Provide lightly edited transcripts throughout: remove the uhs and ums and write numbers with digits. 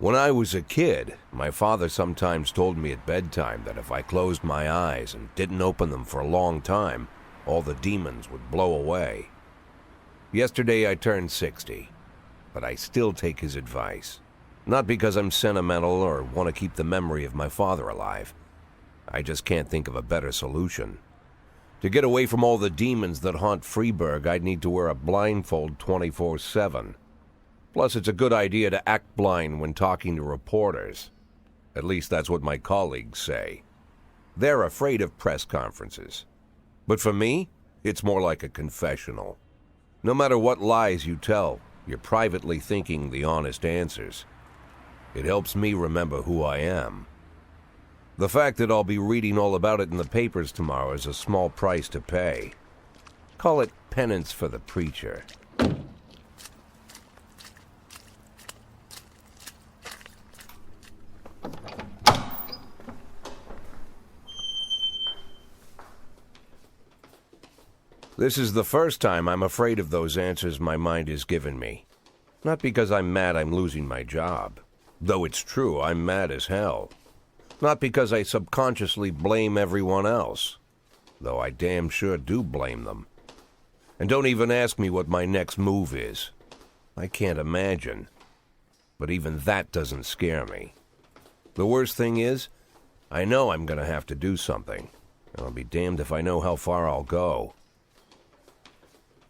When I was a kid, my father sometimes told me at bedtime that if I closed my eyes and didn't open them for a long time, all the demons would blow away. Yesterday I turned 60, but I still take his advice. Not because I'm sentimental or want to keep the memory of my father alive. I just can't think of a better solution. To get away from all the demons that haunt Freeburg, I'd need to wear a blindfold 24/7. Plus, it's a good idea to act blind when talking to reporters. At least that's what my colleagues say. They're afraid of press conferences. But for me, it's more like a confessional. No matter what lies you tell, you're privately thinking the honest answers. It helps me remember who I am. The fact that I'll be reading all about it in the papers tomorrow is a small price to pay. Call it penance for the preacher. This is the first time I'm afraid of those answers my mind has given me. Not because I'm mad I'm losing my job. Though it's true, I'm mad as hell. Not because I subconsciously blame everyone else. Though I damn sure do blame them. And don't even ask me what my next move is. I can't imagine. But even that doesn't scare me. The worst thing is, I know I'm going to have to do something. I'll be damned if I know how far I'll go.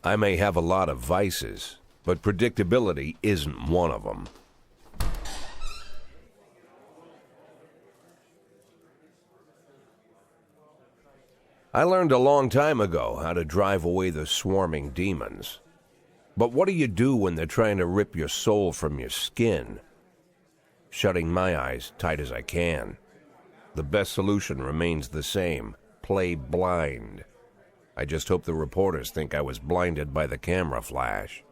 I may have a lot of vices, but predictability isn't one of them. I learned a long time ago how to drive away the swarming demons. But what do you do when they're trying to rip your soul from your skin? Shutting my eyes tight as I can. The best solution remains the same: play blind. I just hope the reporters think I was blinded by the camera flash.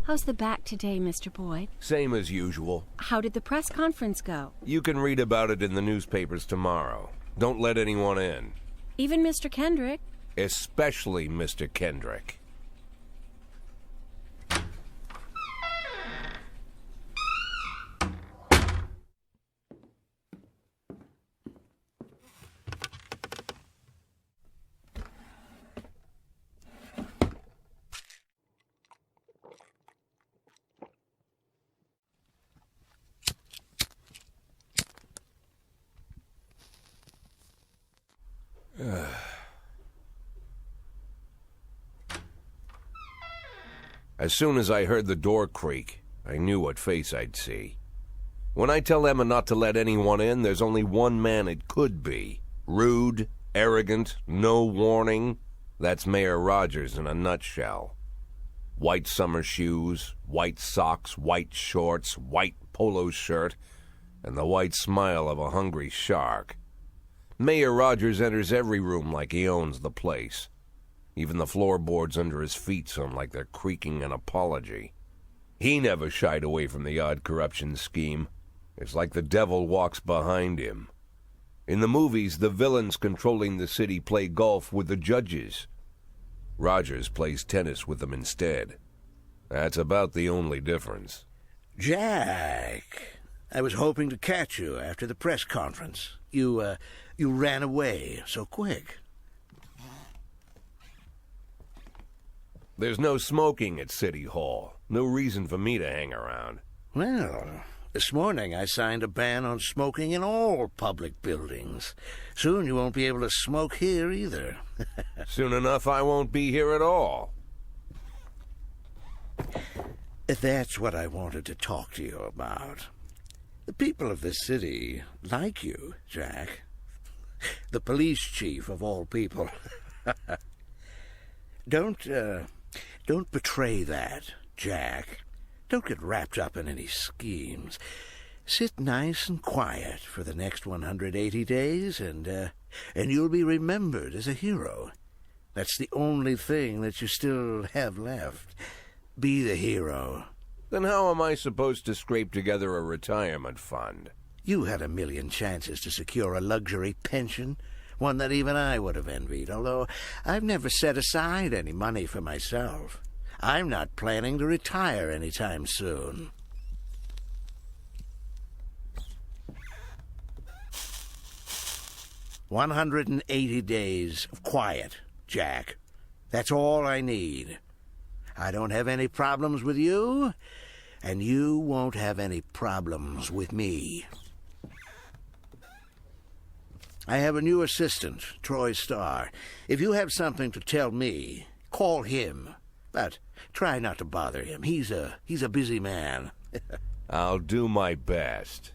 How's the back today, Mr. Boyd? Same as usual. How did the press conference go? You can read about it in the newspapers tomorrow. Don't let anyone in. Even Mr. Kendrick? Especially Mr. Kendrick. As soon as I heard the door creak, I knew what face I'd see. When I tell Emma not to let anyone in, there's only one man it could be. Rude, arrogant, no warning. That's Mayor Rogers in a nutshell. White summer shoes, white socks, white shorts, white polo shirt, and the white smile of a hungry shark. Mayor Rogers enters every room like he owns the place. Even the floorboards under his feet sound like they're creaking an apology. He never shied away from the odd corruption scheme. It's like the devil walks behind him. In the movies, the villains controlling the city play golf with the judges. Rogers plays tennis with them instead. That's about the only difference. Jack, I was hoping to catch you after the press conference. You ran away so quick. There's no smoking at City Hall. No reason for me to hang around. Well, this morning I signed a ban on smoking in all public buildings. Soon you won't be able to smoke here either. Soon enough I won't be here at all. That's what I wanted to talk to you about. The people of this city like you, Jack. The police chief of all people. Don't betray that, Jack. Don't get wrapped up in any schemes. Sit nice and quiet for the next 180 days, and you'll be remembered as a hero. That's the only thing that you still have left. Be the hero. Then how am I supposed to scrape together a retirement fund? You had a million chances to secure a luxury pension, one that even I would have envied, although I've never set aside any money for myself. I'm not planning to retire anytime soon. "180 days of quiet, Jack. That's all I need. I don't have any problems with you, and you won't have any problems with me. I have a new assistant, Troy Starr. If you have something to tell me, call him. But try not to bother him. He's a busy man." I'll do my best.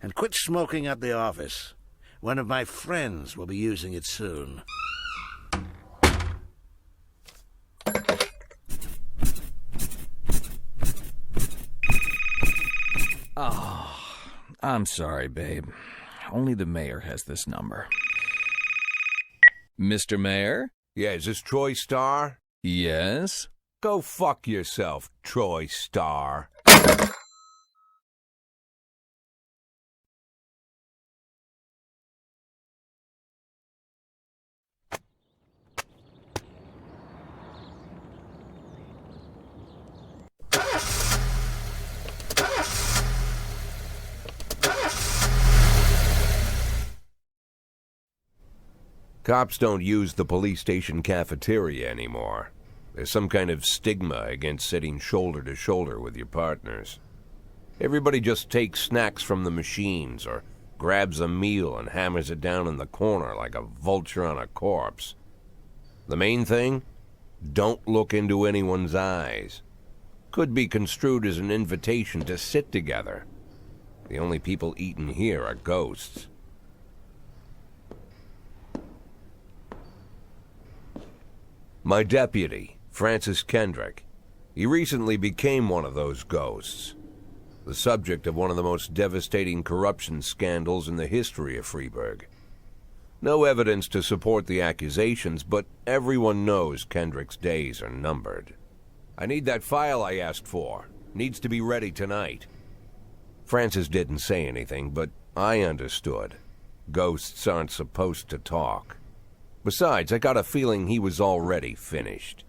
"And quit smoking at the office. One of my friends will be using it soon." Oh, I'm sorry, babe. Only the mayor has this number. Mr. Mayor? Yeah, is this Troy Starr? Yes? Go fuck yourself, Troy Starr. Cops don't use the police station cafeteria anymore. There's some kind of stigma against sitting shoulder to shoulder with your partners. Everybody just takes snacks from the machines or grabs a meal and hammers it down in the corner like a vulture on a corpse. The main thing? Don't look into anyone's eyes. Could be construed as an invitation to sit together. The only people eating here are ghosts. My deputy, Francis Kendrick. He recently became one of those ghosts. The subject of one of the most devastating corruption scandals in the history of Freeburg. No evidence to support the accusations, but everyone knows Kendrick's days are numbered. I need that file I asked for. Needs to be ready tonight. Francis didn't say anything, but I understood. Ghosts aren't supposed to talk. Besides, I got a feeling he was already finished.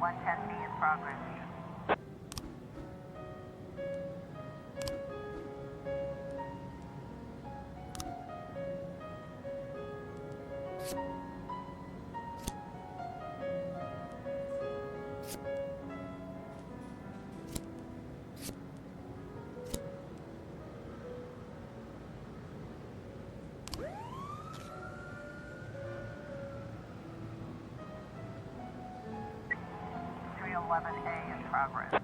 110B in progress. A in progress.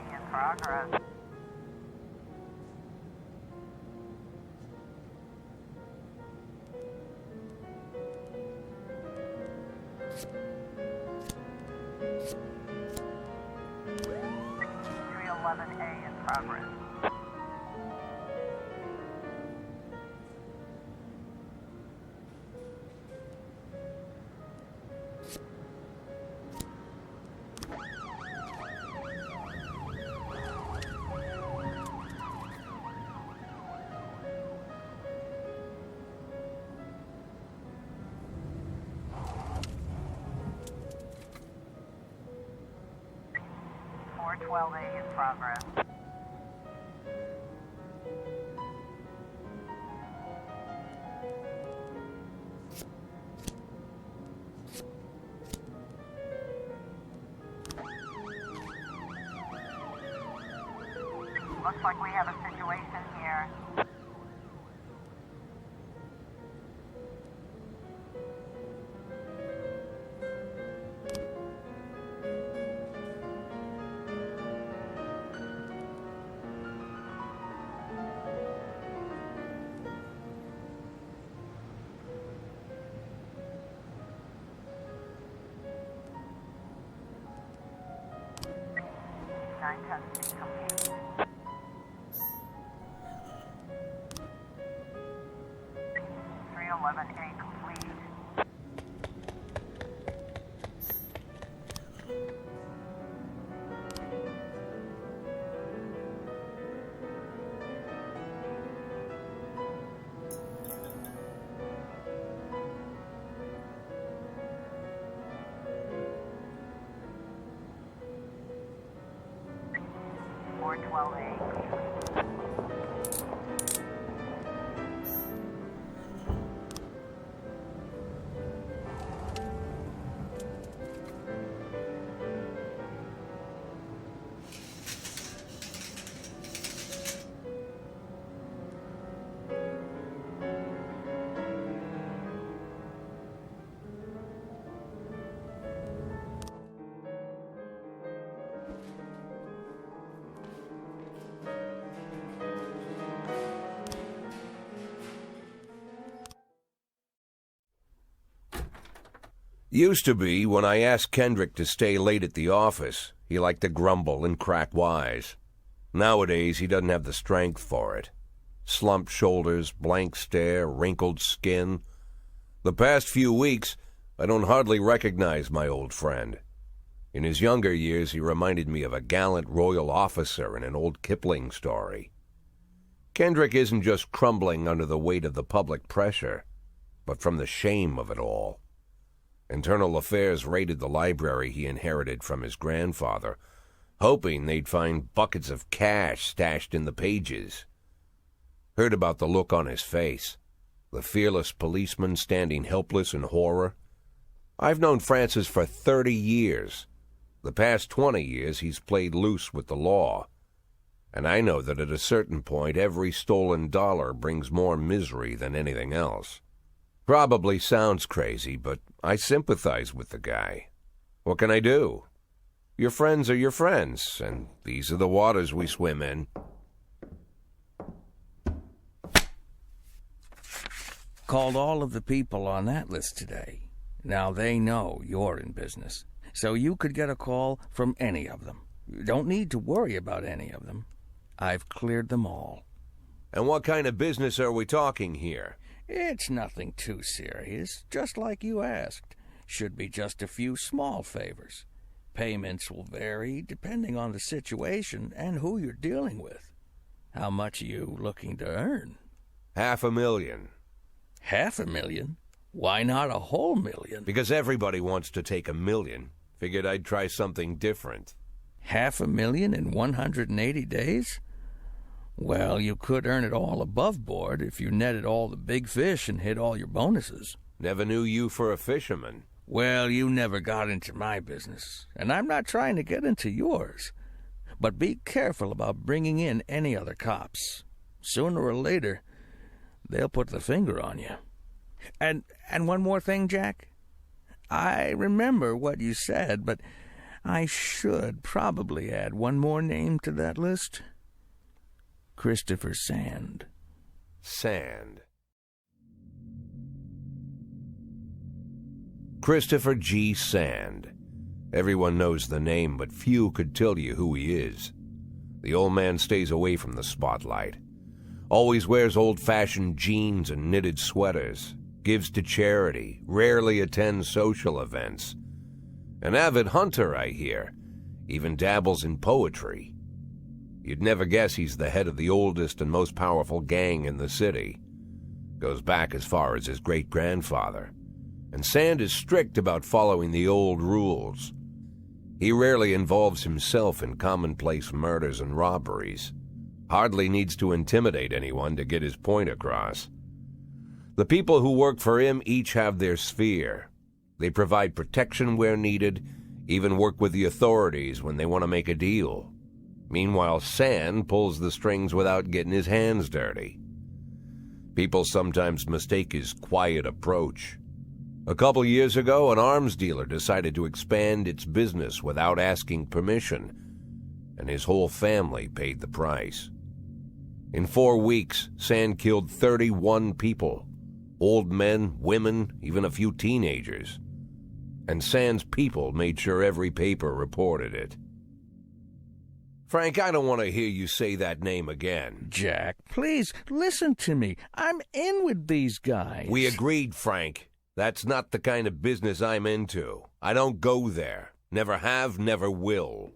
In progress. A in progress. A in progress. Looks like we have a situation here. Testing complete. 311A complete. Used to be, when I asked Kendrick to stay late at the office, he liked to grumble and crack wise. Nowadays, he doesn't have the strength for it. Slumped shoulders, blank stare, wrinkled skin. The past few weeks, I don't hardly recognize my old friend. In his younger years, he reminded me of a gallant royal officer in an old Kipling story. Kendrick isn't just crumbling under the weight of the public pressure, but from the shame of it all. Internal Affairs raided the library he inherited from his grandfather, hoping they'd find buckets of cash stashed in the pages. Heard about the look on his face, the fearless policeman standing helpless in horror. I've known Francis for 30 years. The past 20 years he's played loose with the law. And I know that at a certain point every stolen dollar brings more misery than anything else. Probably sounds crazy, but I sympathize with the guy. What can I do? Your friends are your friends, and these are the waters we swim in. Called all of the people on that list today. Now they know you're in business, so you could get a call from any of them. You don't need to worry about any of them. I've cleared them all. And what kind of business are we talking here? It's nothing too serious, just like you asked. Should be just a few small favors. Payments will vary depending on the situation and who you're dealing with. How much are you looking to earn? $500,000. $500,000? Why not a whole million? Because everybody wants to take $1 million. Figured I'd try something different. $500,000 in 180 days? Well, you could earn it all above board if you netted all the big fish and hit all your bonuses. Never knew you for a fisherman. Well, you never got into my business, and I'm not trying to get into yours. But be careful about bringing in any other cops. Sooner or later, they'll put the finger on you. And one more thing, Jack. I remember what you said, but I should probably add one more name to that list. Christopher Sand. Sand. Christopher G. Sand. Everyone knows the name, but few could tell you who he is. The old man stays away from the spotlight. Always wears old-fashioned jeans and knitted sweaters. Gives to charity. Rarely attends social events. An avid hunter, I hear. Even dabbles in poetry. You'd never guess he's the head of the oldest and most powerful gang in the city. Goes back as far as his great-grandfather. And Sand is strict about following the old rules. He rarely involves himself in commonplace murders and robberies. Hardly needs to intimidate anyone to get his point across. The people who work for him each have their sphere. They provide protection where needed, even work with the authorities when they want to make a deal. Meanwhile, Sand pulls the strings without getting his hands dirty. People sometimes mistake his quiet approach. A couple years ago, an arms dealer decided to expand its business without asking permission, and his whole family paid the price. In 4 weeks, Sand killed 31 people. Old men, women, even a few teenagers. And Sand's people made sure every paper reported it. Frank, I don't want to hear you say that name again. Jack, please, listen to me. I'm in with these guys. We agreed, Frank. That's not the kind of business I'm into. I don't go there. Never have, never will.